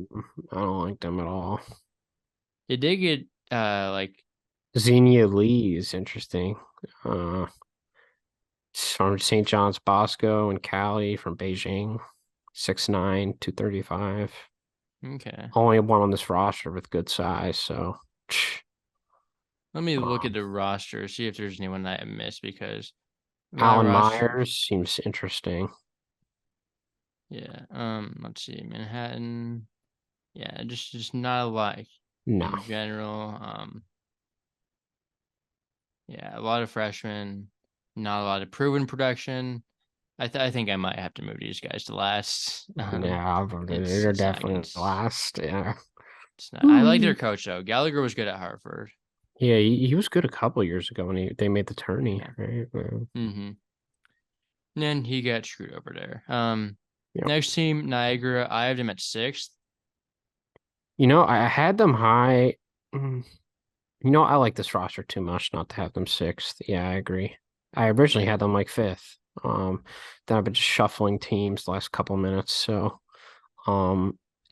don't like them at all. They did get like Xenia Lee is interesting. From St. John's Bosco and Cali from Beijing. 6'9", 235. okay. Only one on this roster with good size, so Let me look at the roster, see if there's anyone that I missed because my Alan roster. Myers seems interesting. Yeah. Let's see. Manhattan. Yeah, just not a lot No. in general. Yeah, a lot of freshmen, not a lot of proven production. I think I might have to move these guys to last. Yeah, they're It's not definitely good. last. Yeah. It's not. I like their coach though. Gallagher was good at Hartford. Yeah, he was good a couple years ago when they made the tourney, Yeah. right? Mm-hmm. And then he got screwed over there. Yeah. Next team, Niagara. I have them at 6th. I had them high. I like this roster too much not to have them 6th. Yeah, I agree. I originally had them like 5th. Then I've been just shuffling teams the last couple minutes. So,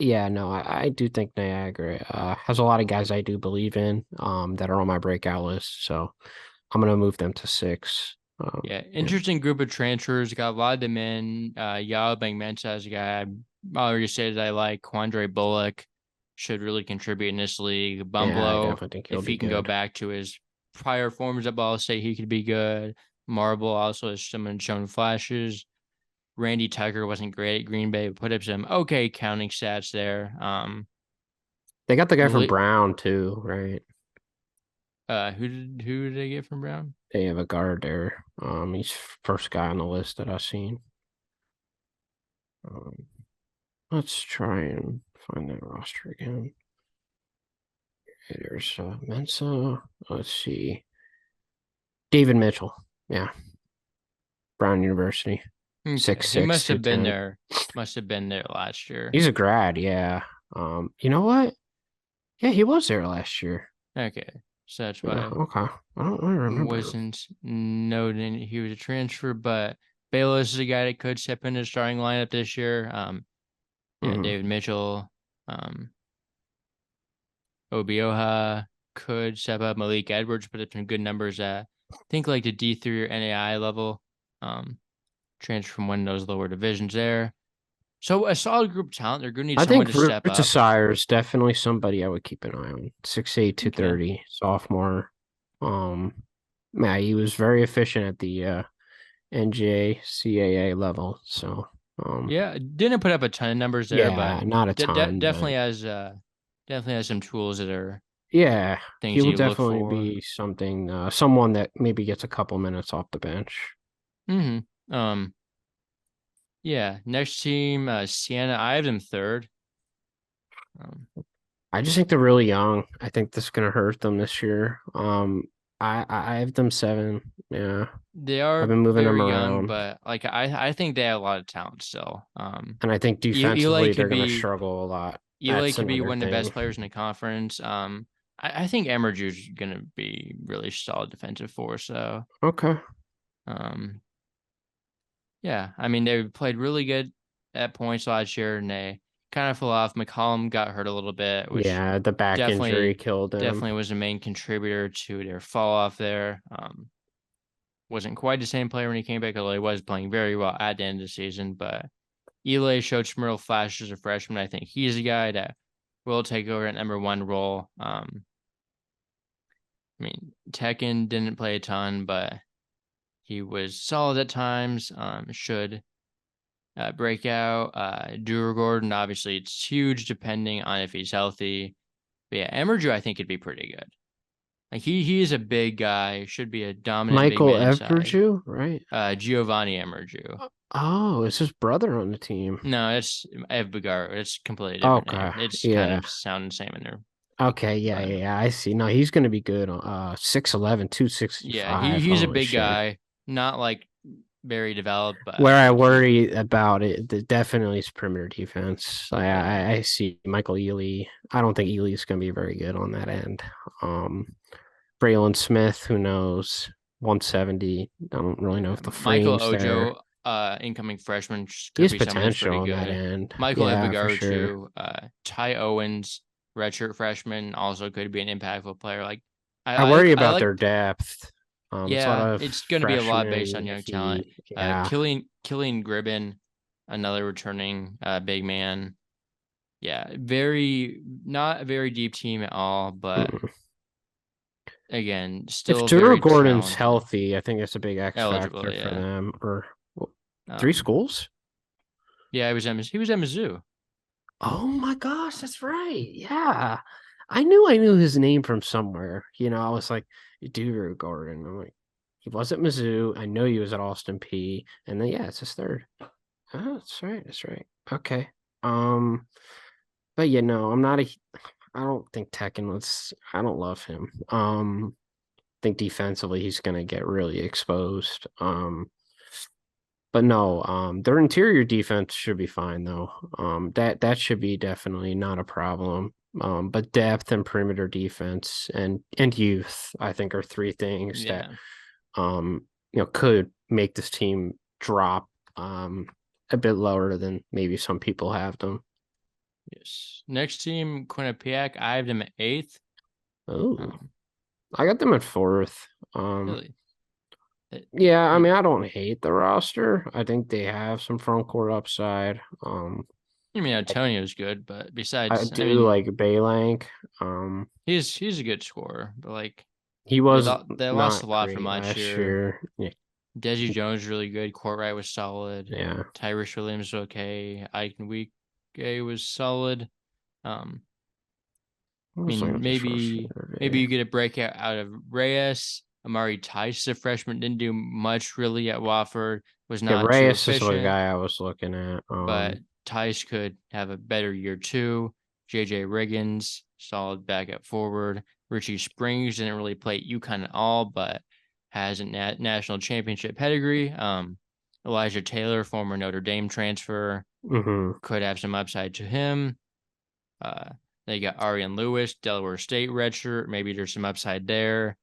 yeah, no, I do think Niagara has a lot of guys I do believe in that are on my breakout list. So I'm gonna move them to 6. Yeah, interesting group of transfers. Got a lot of them in. Yao Bangmenta is a guy I already said that I like. Quandre Bullock should really contribute in this league. Yeah, I Bumblo, definitely think he'll if be he can go good. back to his prior forms at Ball State, he could be good. Marble also has someone shown flashes. Randy Tucker wasn't great at Green Bay, but put up some okay counting stats there. They got the guy from Brown too, right? Who did they get from Brown? They have a guard there. He's first guy on the list that I've seen. Let's try and find that roster again. There's Mensa. Let's see. David Mitchell. Yeah. Brown University. Okay. 6'6". He must have been 210. there. Must have been there last year. He's a grad, yeah. You know what? Yeah, he was there last year. Okay. So that's why okay. I don't really remember. Wasn't noting he was a transfer, but Bayless is a guy that could step into the starting lineup this year. Yeah, David Mitchell, Obioha could step up. Malik Edwards put up some good numbers at I think like the D3 or NAI level. Transfer from one of those lower divisions there. So a solid group of talent. They're going to need someone to step up. Sire is definitely somebody I would keep an eye on. 6'8", 230, okay. Sophomore. Yeah, he was very efficient at the NJCAA level. So yeah, didn't put up a ton of numbers there, but not a ton. Definitely has some tools that are things he would you look definitely for. be something someone that maybe gets a couple minutes off the bench. Yeah, next team, Siena. I have them 3rd. I just think they're really young. I think this is gonna hurt them this year. I have them 7. Yeah, they are. I've been moving them young, around, but like I think they have a lot of talent still. And I think defensively they're gonna struggle a lot. Eli could be one of the best players in the conference. I think Emerju's gonna be really solid defensive force. So Okay. Yeah, I mean they played really good at points last year, and they kind of fell off. McCollum got hurt a little bit, which Yeah, the back injury definitely killed him. definitely was a main contributor to their fall off there. Wasn't quite the same player when he came back, although he was playing very well at the end of the season. But Eli showed some real flashes as a freshman. I think he's a guy that will take over that #1 role. I mean, Tekken didn't play a ton, but he was solid at times. Should breakout. Drew Gordon, obviously, it's huge depending on if he's healthy. But yeah, Emerju, I think, could be pretty good. Like he is a big guy, should be a dominant big Michael man inside. Everju, right? Giovanni Emerju. Oh, it's his brother on the team. No, it's Ev Bigaro. It's a completely different Okay. name. It's kind Yeah. of sound the same in there. Okay, yeah, But yeah, yeah. I see. No, he's gonna be good. 6'11", yeah, 265. he's a Holy big shit. guy. Not like very developed, but Where I I think he worry about it, definitely is perimeter defense. yeah. I see Michael Ely. I don't think Ely is gonna be very good on that end. Braylon Smith, who knows? 170. I don't really know if the Michael frame's there. Ojo, incoming freshman, He could has be someone who's potential pretty on that good. end. Michael Yeah, for Ebigaru sure. too. Ty Owens, redshirt freshman, also could be an impactful player. Like I worry I about like. their depth. It's a lot Yeah, of it's going to be a lot based freshmen, on young talent. iffy. Yeah. Killian Gribben, another returning big man. Yeah, very not a very deep team at all, but Mm. again, If still Drew very Gordon's talented. healthy, I think it's a big X Eligible, factor for yeah. them. Or well, three Um, schools? yeah, he was at Mizzou. Oh my gosh, that's right. Yeah. I knew his name from somewhere. I was like, Drew Gordon. I'm like, he was at Mizzou. I know he was at Austin P. And then yeah, it's his third. Oh, that's right. That's right. Okay. Um, but yeah, no, I don't think Tekken was I don't love him. I think defensively he's gonna get really exposed. But no, their interior defense should be fine though. That should be definitely not a problem. But depth and perimeter defense and youth, I think, are three things that Yeah. could make this team drop a bit lower than maybe some people have them. Yes. Next team, Quinnipiac. I have them at 8th. Oh, Um, I got them at fourth. really. Yeah, I mean, Hmm. I don't hate the roster. I think they have some front court upside. I mean, I, Antonio's good, but I besides, I do mean, like Baylank. Um, he's a good scorer, but like he was they lost a not lot from great last last year. year. Yeah, Desi Jones really good. Courtwright was solid. yeah. Tyrese Williams was okay. Ike Nwike was solid. Um, What I was like mean, this first maybe survey? you get a breakout out of Reyes. Amari Tice, a freshman, didn't do much really at Wofford. Was Yeah, not too Reyes is the efficient, guy I was looking at. but Tice could have a better year too. JJ Riggins, solid backup forward. Richie Springs didn't really play at UConn at all, but has a national championship pedigree. Elijah Taylor, former Notre Dame transfer, mhm. could have some upside to him. Uh, they got Arian Lewis, Delaware State redshirt. Maybe there's some upside there.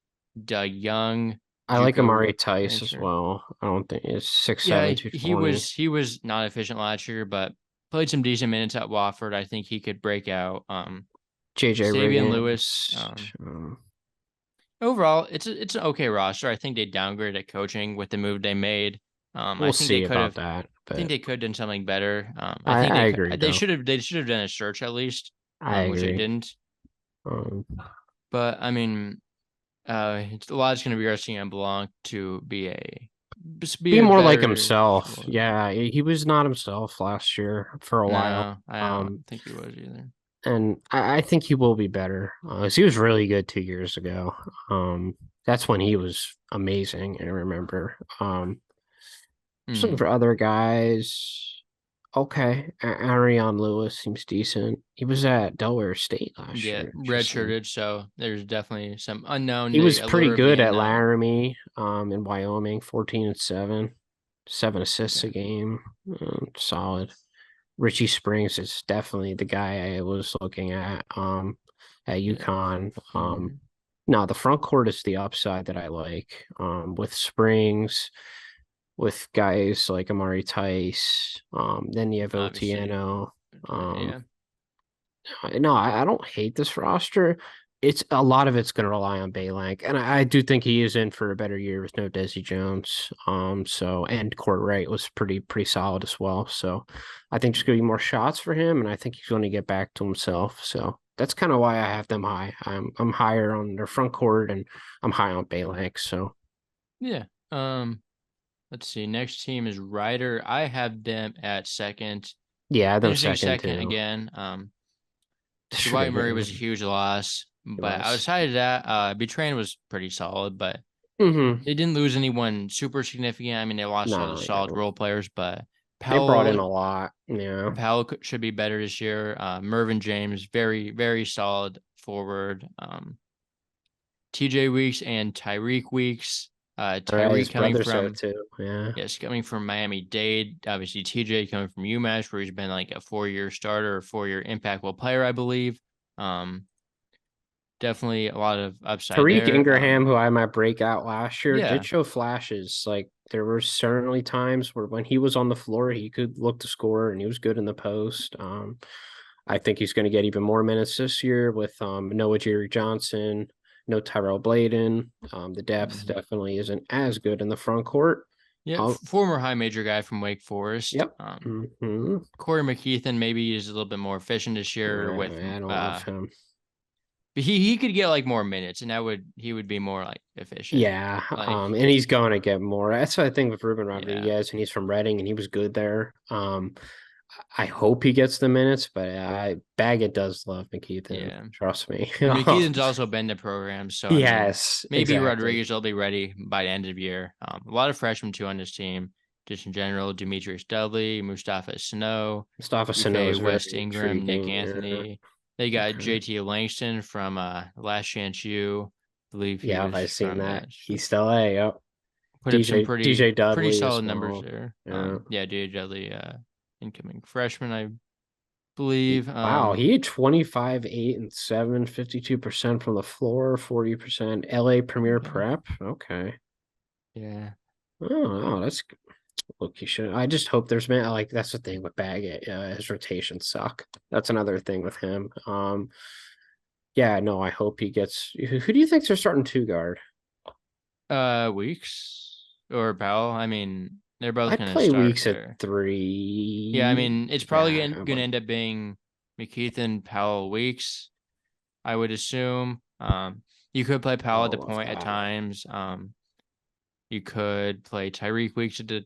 Doug Young, I like JUCO Amari Tice as transfer. well. I don't think it's 6'7", Yeah, 220. he was not efficient last year, but played some decent minutes at Wofford. I think he could break out. JJ Xavier Lewis. Riggins. Overall, it's an okay roster. I think they downgraded at coaching with the move they made. I We'll think they see could about have. that, I think but they could have done something better. I think I agree though. they should have done a search at least, I which they agree. didn't. Um, But I mean, a lot is going to be resting on Blanc to be be a more like better himself. scorer. Yeah, he was not himself last year for a while. No, I don't Um, think he was either. and I think he will be better. 'Cause he was really good 2 years ago. That's when he was amazing. I remember. Just looking Hmm. for other guys. Okay, Arion Lewis seems decent. He was at Delaware State last Yeah, year. Interesting. redshirted, so there's definitely some unknown. He The was pretty allure of the good at unknown. Laramie, in Wyoming, 14 and 7 assists a Okay. game. Solid. Richie Springs is definitely the guy I was looking at. at Yeah. UConn. Hmm. No, the front court is the upside that I like. With Springs, with guys like Amari Tice, then you have Obviously. Otieno. Um, Yeah. no, I don't hate this roster. It's a lot of it's going to rely on Baylank, and I do think he is in for a better year with no Desi Jones. So and Court Wright was pretty solid as well. So I think there's going to be more shots for him, and I think he's going to get back to himself. So that's kind of why I have them high. I'm higher on their front court, and I'm high on Baylank. So Yeah. Let's see. Next team is Ryder. I have them at second, yeah, them finishing second second too. again. Should Dwight have Murray was a been huge loss, it but was. outside of that, Betrain was pretty solid, but Mm-hmm. they didn't lose anyone super significant. I mean, they lost other No, solid yeah. role players, but They brought Powell in a lot. Yeah. Should be better this year. Mervyn James, very, very solid forward. TJ Weeks and Tyreek Weeks. All right, his Tyreek coming brother's there from too. Yeah. Yes, coming from Miami-Dade. Obviously, TJ coming from UMass, where he's been like a 4-year starter, or 4-year impactful player, I believe. Um, Definitely a lot of upside Tariq there. Ingraham, who I had my breakout last year, did Yeah, show flashes. Like there were certainly times where when he was on the floor, he could look to score and he was good in the post. I think he's going to get even more minutes this year with Noah Jerry Johnson, no Tyrell Bladen. The depth mhm. definitely isn't as good in the front court. Yeah, Oh, former high major guy from Wake Forest. yep. Hmm. Corey McKeithen maybe is a little bit more efficient this year with I don't love him. but he could get like more minutes, and he would be more like efficient. Yeah, Like, and he's going to get more. That's what I think with Ruben yeah, Rodriguez, and he's from Reading, and he was good there. I hope he gets the minutes, but Baggett does love McKeithen. yeah. Trust me. And McKeithen's also been to programs, so I mean, Yes, maybe exactly. Rodriguez will be ready by the end of the year. A lot of freshmen too on this team, just in general. Demetrius Dudley, Mustafa Snow, Mustafa Sano Ife is very West Ingram, Nick intriguing. Yeah. Anthony. They got Okay. JT Langston from Last Chance U. I believe he Yeah, was I've seen from that. East LA. Yep. put up some DJ pretty Dudley as solid numbers well. there. Yeah. Yeah, DJ Dudley, incoming freshman, I believe. Wow, he had 25, 8, and 7, 52% from the floor, 40% LA Premier Okay. Prep. Okay. Yeah. Oh, that's look. You should. I just hope there's man like that's the thing with Baggett. His rotations suck. That's another thing with him. Yeah, no. I hope he gets. Who do you think's their starting two guard? Weeks or Powell. I mean, they're both I gonna play start Weeks at there. Yeah, I three. mean, it's probably Yeah, gonna end up being McKeithen, Powell, Weeks. I would assume. You could play I Powell at the love point at that. times. You could play Tyreek Weeks at the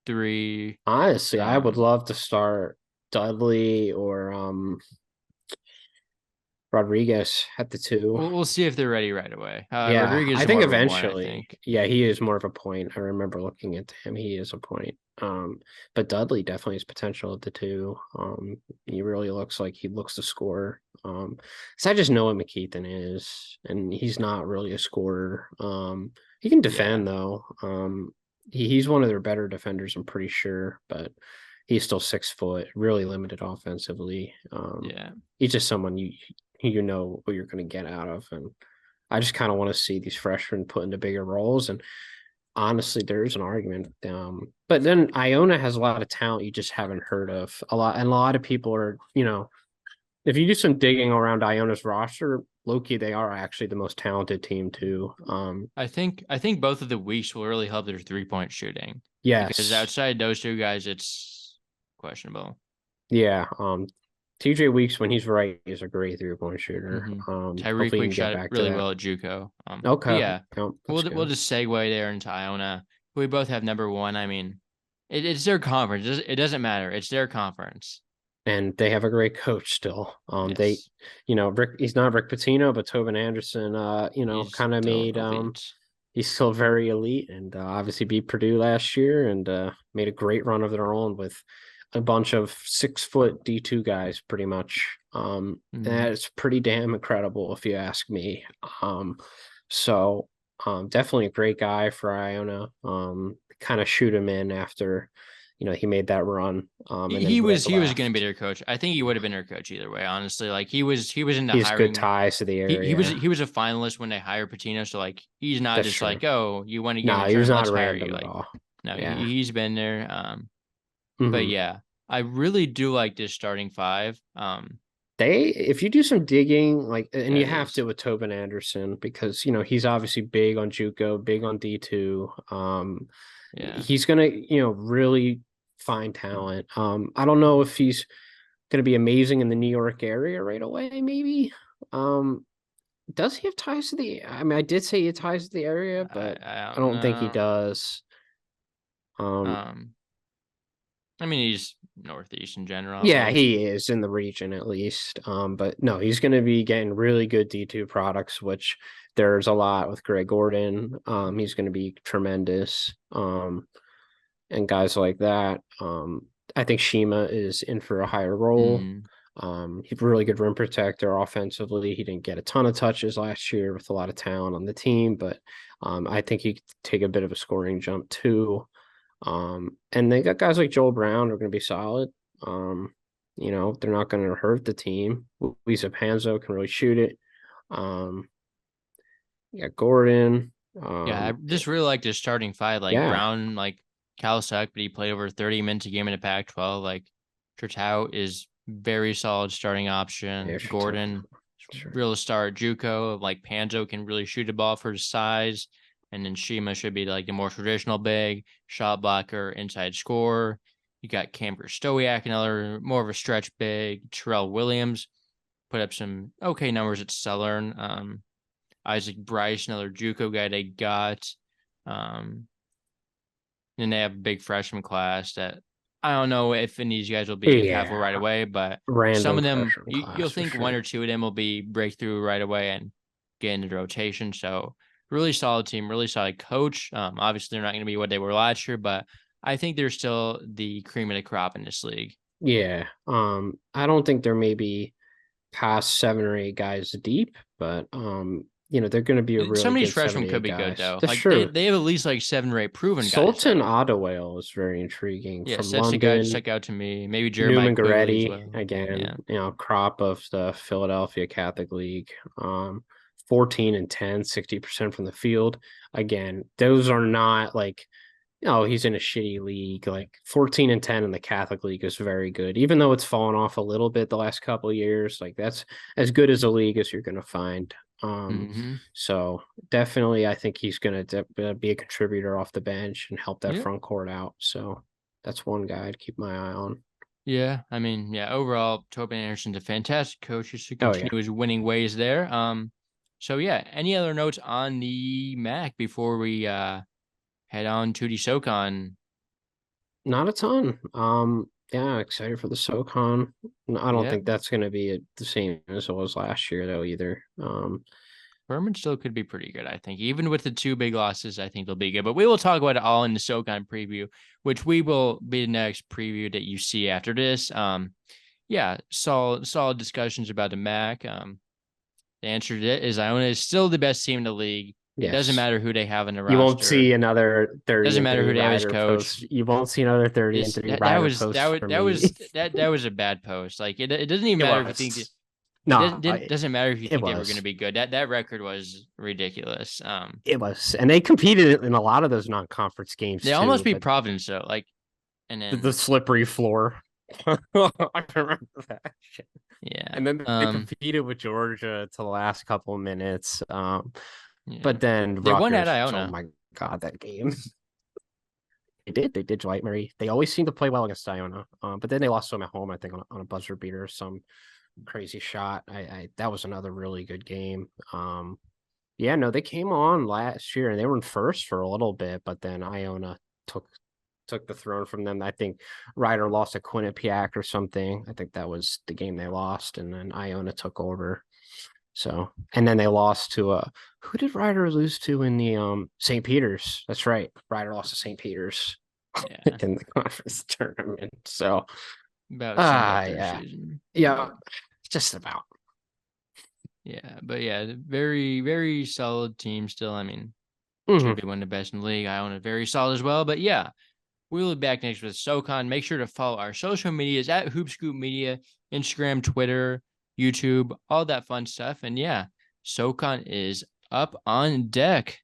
3. Honestly, I would Um, love to start Dudley or Rodriguez at the two. we'll see if they're ready right away. Yeah, Rodriguez I is think more of a one, I eventually. think. Yeah, he is more of a point. I remember looking into him. He is a point. But Dudley definitely has potential at the two. He really looks like he looks to score. So I just know what McKeithen is, and he's not really a scorer. He can Yeah, defend though. He's one of their better defenders, I'm pretty sure, but he's still 6 foot, really limited offensively. yeah. He's just someone you know what you're going to get out of, and I just kind of want to see these freshmen put into bigger roles. And honestly, there is an argument. But then Iona has a lot of talent you just haven't heard of a lot, and a lot of people are, if you do some digging around Iona's roster, Loki, they are actually the most talented team too. I think both of the weeks will really help their 3-point shooting because Yes, outside those two guys, it's questionable. yeah. TJ Weeks, when he's right, is a great 3-point shooter. Mm-hmm. Tyreek Hopefully he Week can get shot it back to really that. well at JUCO. But Okay, yeah, yep, that's we'll good. just segue there into Iona. We both have number one. I mean, it's their conference. It doesn't matter. It's their conference. And they have a great coach still. Yes, Rick, he's not Rick Pitino, but Tobin Anderson, he's kind of still made, elite. he's still very elite and obviously beat Purdue last year and made a great run of their own with a bunch of 6 foot D2 guys, pretty much. Mm-hmm. That's pretty damn incredible, if you ask me. So definitely a great guy for Iona. Kind of shoot him in after he made that run. And then He Rick was going to be left. their coach. I think he would have been their coach either way. Honestly, like he was in the He has good hiring. ties to the area. He was a finalist when they hired Patino. So like he's not That's just true. like, oh, you want to give him No, a he was term, not let's hire you. random at Like all. no, Yeah. he's been there. But Hmm. yeah, I really do like this starting five. If you do some digging, like, and Yeah, you it have is. to with Tobin Anderson because he's obviously big on JUCO, big on D2. Yeah. He's gonna really find talent. I don't know if he's gonna be amazing in the New York area right away. Maybe. Does he have ties to the? I mean, I did say he had ties to the area, but I I don't don't think he know. does. Um, Um, I mean, he's Northeast in general, I Yeah, believe. he is in the region at least. But no, he's going to be getting really good D2 products, which there's a lot with Greg Gordon. He's going to be tremendous. And guys like that. I think Shima is in for a higher role. Mm, He's a really good rim protector offensively. He didn't get a ton of touches last year with a lot of talent on the team, but I think he could take a bit of a scoring jump too. And they got guys like Joel Brown who are going to be solid. They're not going to hurt the team. Lisa Panzo can really shoot it. Um, yeah, Gordon. yeah, I just really like this starting five. Like Yeah, Brown, like Cal sucked, but he played over 30 minutes a game in the Pac-12. Like Chertow is very solid starting yeah, option. sure, Gordon, sure. real star. JUCO, like Panzo can really shoot the ball for his size. And then Shima should be like the more traditional big shot blocker, inside scorer. You got Camper Stoiak, another more of a stretch big. Terrell Williams put up some okay numbers at Southern. Isaac Bryce, another JUCO guy they got. Um, and they have a big freshman class that I don't know if any of these guys will be impactful right Yeah, away, but some random of them freshman you'll class for think one sure. or two of them will be breakthrough right away and get into the rotation. So really solid team, really solid coach. Obviously they're not going to be what they were last year, but I think they're still the cream of the crop in this league. Yeah. I don't think they're maybe past 7 or 8 guys deep, but they're going to be a Some really of these good seven freshmen to could eight be good guys. though. That's Like true. they have at least like 7 or 8 proven guys Sultan though. Ottawale is very intriguing Yes, from that's a guy to London. check out to me. Maybe Jeremiah Newman Quigley as Goretti, well. again, Yeah. crop of the Philadelphia Catholic League. 14 and 10, 60% from the field. Again, those are not like, he's in a shitty league. Like 14 and 10 in the Catholic League is very good, even though it's fallen off a little bit the last couple of years. Like that's as good as a league as you're going to find. Mm-hmm. So definitely, I think he's going to be a contributor off the bench and help that Yeah. front court out. So that's one guy to keep my eye on. Yeah. I mean, yeah, overall, Tobin Anderson's a fantastic coach. He should Oh yeah, continue his winning ways there. So yeah, any other notes on the Mac before we head on to the SoCon? not a ton. Yeah, excited for the SoCon. I don't Yeah. think that's going to be the same as it was last year though either. Furman still could be pretty good, I think. Even with the 2 big losses, I think they'll be good. But we will talk about it all in the SoCon preview, which we will be the next preview that you see after this. Yeah, solid discussions about the Mac. The answer to it is Iona is still the best team in the league. It doesn't Yes. matter who they have in the You won't roster. see another 30 Doesn't and matter 3 who they have as rider coach. post. You won't see another 30 and This 3 rider post from me. that was a bad post. Like it doesn't even It matter if you think was. it No, doesn't matter if you it think they were going to was. be good. That record was ridiculous. It was. And they competed in a lot of those non-conference games They almost too, beat but Providence though. Like and the then slippery floor. I remember that shit. yeah. And then they competed with Georgia to the last couple of minutes. Yeah. But then They won at Rutgers, oh Iona. my God, that game. They did, Dwight Murray. They always seem to play well against Iona. But then they lost to them at home, I think, on a buzzer beater, some crazy shot. That was another really good game. Yeah, no, they came on last year and they were in first for a little bit, but then Iona took the throne from them. I think Ryder lost to Quinnipiac or something. I think that was the game they lost, and then Iona took over. So, and then they lost to who did Ryder lose to in the St. Peter's? That's right. Ryder lost to St. Peter's Yeah. in the conference tournament. So, About summed up their yeah. season. Yeah, just about. Yeah, but yeah, very, very solid team still. I mean, should Hmm. be one of the best in the league. I own it very solid as well. But yeah, We'll be back next with SoCon. Make sure to follow our social medias at Hoop Scoop Media, Instagram, Twitter, YouTube, all that fun stuff. And yeah, SoCon is up on deck.